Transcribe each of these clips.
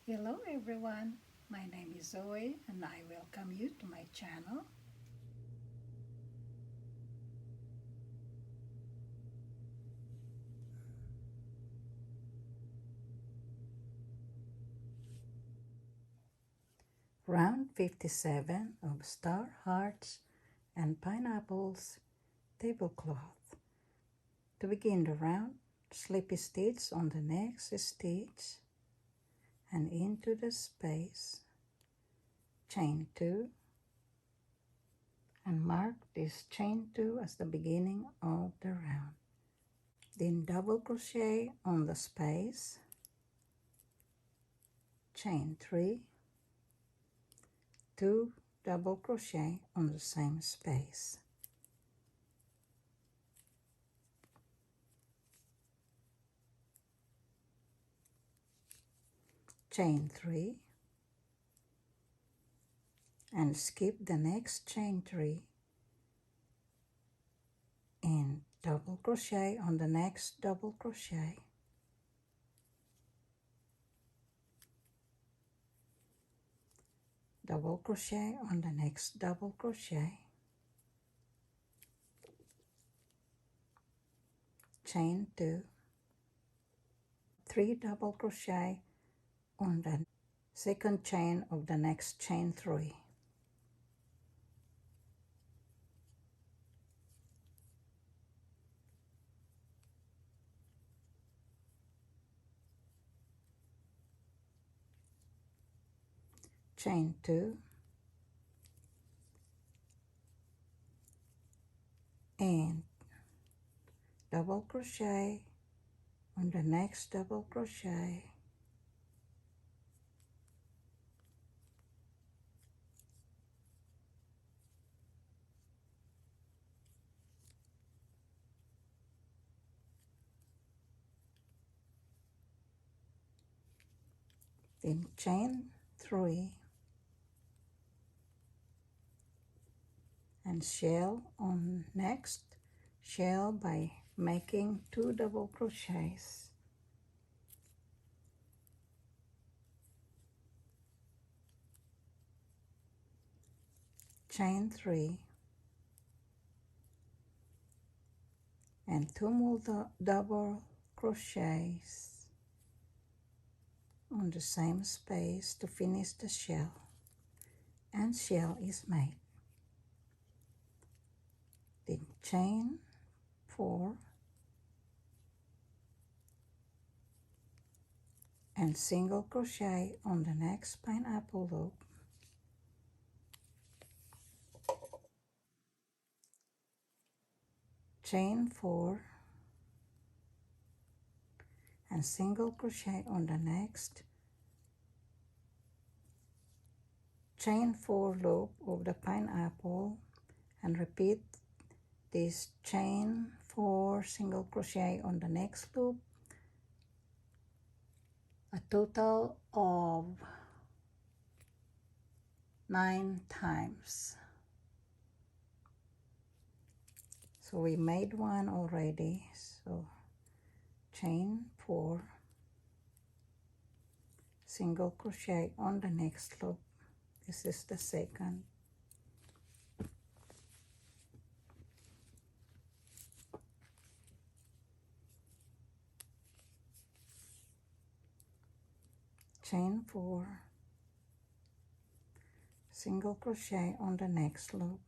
Hello everyone, my name is Zoe and I welcome you to my channel. Round 57 of Star Hearts and Pineapples tablecloth. To begin the round, slip a stitch on the next stitch and into the space, chain 2 and mark this chain 2 as the beginning of the round. Then double crochet on the space, chain 3, 2 double crochet on the same space. Chain 3 and skip the next chain 3 and double crochet on the next double crochet. Double crochet on the next double crochet. Chain 2, 3 double crochet on the second chain of the next chain 3. Chain 2 and double crochet on the next double crochet. Then chain 3 and shell on next shell by making 2 double crochets. Chain 3 and 2 more double crochets on the same space to finish the shell, and shell is made. Then chain 4 and single crochet on the next pineapple loop. Chain 4 and single crochet on the next chain 4 loop of the pineapple, and repeat this chain 4 single crochet on the next loop a total of 9 times. So we made one already, so chain 4 single crochet on the next loop. This is the second. Chain 4 single crochet on the next loop.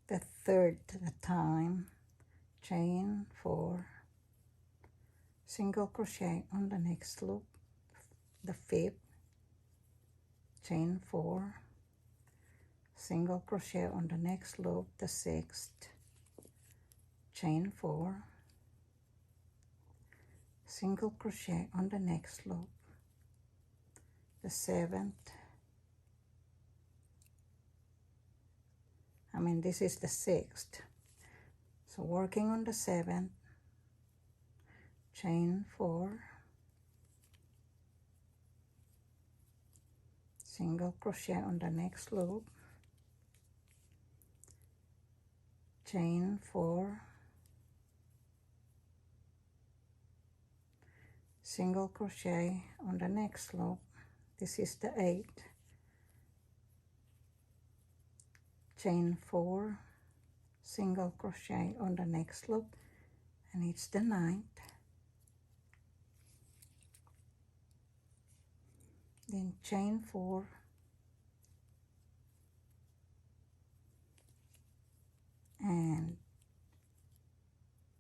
The third time, chain 4 single crochet on the next loop. The fifth, chain 4 single crochet on the next loop. The sixth, chain 4 single crochet on the next loop. The seventh, this is the sixth, so working on the seventh, chain 4 single crochet on the next loop, chain 4 single crochet on the next loop. This is the 8th, chain 4, single crochet on the next loop, and it's the 9th, then chain 4, and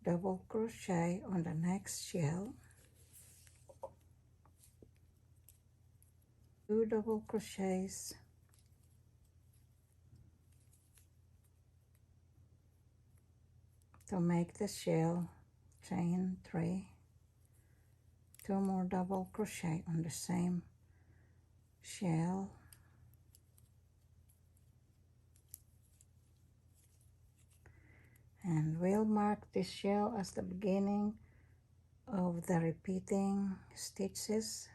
double crochet on the next shell, 2 double crochets, to make the shell, chain 3, 2 more double crochet on the same shell, and we'll mark this shell as the beginning of the repeating stitches.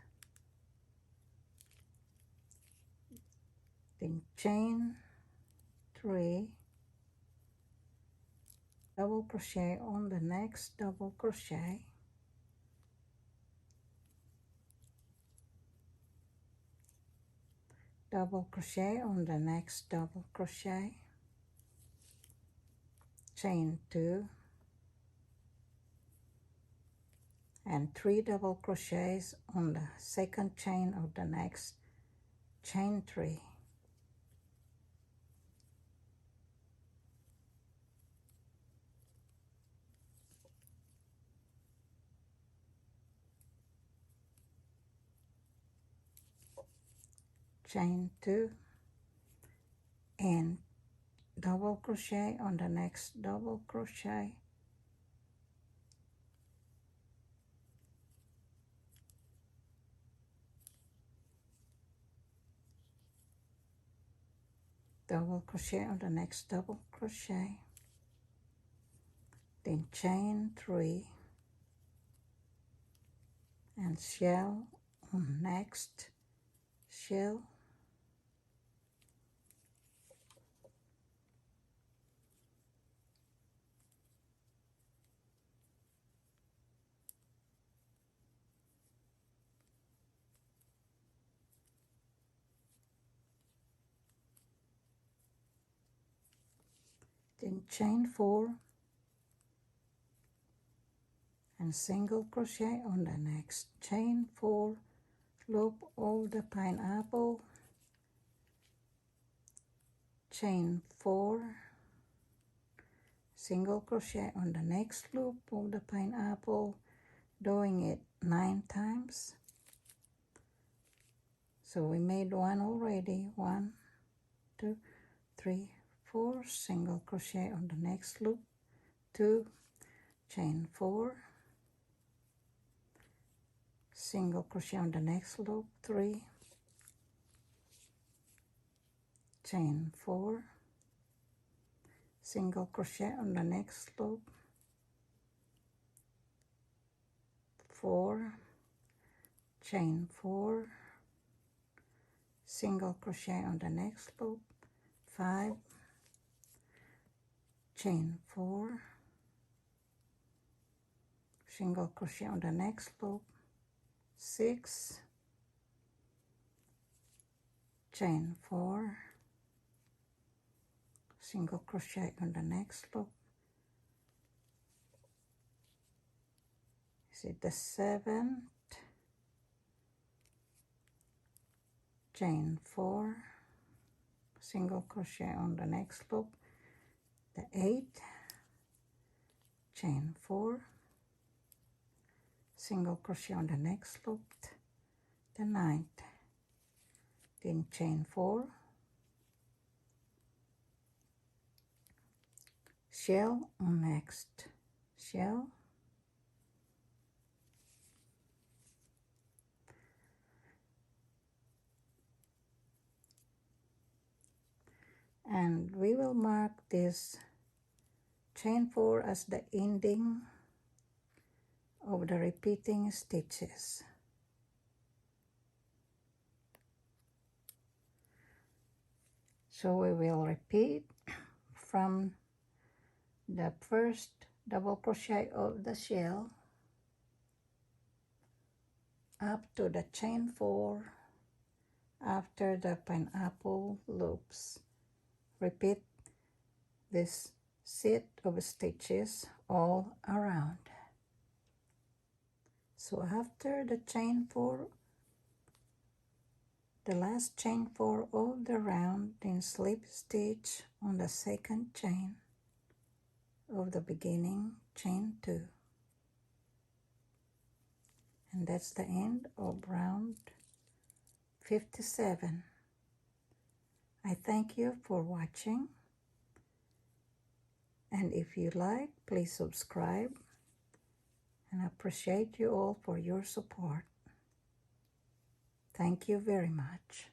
Then chain 3, double crochet on the next double crochet, double crochet on the next double crochet, chain 2, and 3 double crochets on the second chain of the next, chain 3, chain 2, and double crochet on the next double crochet, double crochet on the next double crochet, then chain 3, and shell on next shell, then chain 4, and single crochet on the next, chain 4, loop of the pineapple, chain 4, single crochet on the next loop of the pineapple, doing it 9 times. So we made one already, 1, 2, 3, 4, single crochet on the next loop, 2, chain 4, single crochet on the next loop, 3, chain 4, single crochet on the next loop, 4, chain 4, single crochet on the next loop, 5, chain 4, single crochet on the next loop, 6, chain 4, single crochet on the next loop. Is it the 7th? Chain 4, single crochet on the next loop, the 8th, chain 4, single crochet on the next loop, the 9th, then chain 4, shell on next shell, and we will mark this chain 4 as the ending of the repeating stitches. So we will repeat from the first double crochet of the shell, up to the chain 4 after the pineapple loops. Repeat this set of stitches all around. So after the chain 4, the last chain 4 of the round, then slip stitch on the second chain of the beginning chain 2. And that's the end of round 57. I thank you for watching, and if you like, please subscribe, and I appreciate you all for your support. Thank you very much.